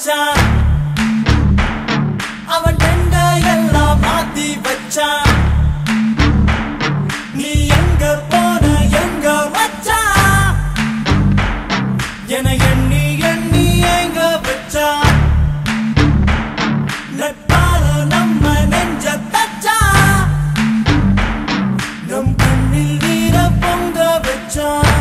வச்சான் அவன் டெண்ட எல்லாம் மாத்தி வச்சான் நீ எங்க போன எங்க வச்சான் என எண்ணி எண்ணி எங்க வச்சான் நட்பால நம்ம நெஞ்ச தச்சான் நம் கண்ணில் நீர பொங்க வச்சான்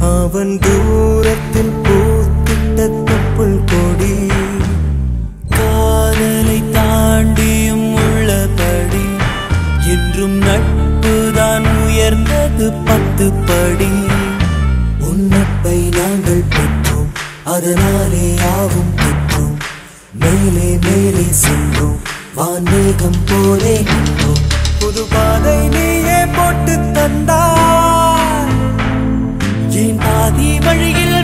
அவன் தூரத்தில் பூத்திட்ட தொப்புள் கொடி காதலை தாண்டியும் உள்ளபடி என்றும் நட்புதான் உயர்ந்தது 10 படி உன்னப்பை நாங்கள் பெற்றோம் அதனாலே யாவும் பெற்றோம் மேலே மேலே சென்றோம் வான்மேகம் போலே நின்றோம் புது பாதை நீயே போட்டு தந்தாய் என் பாதி வழியில்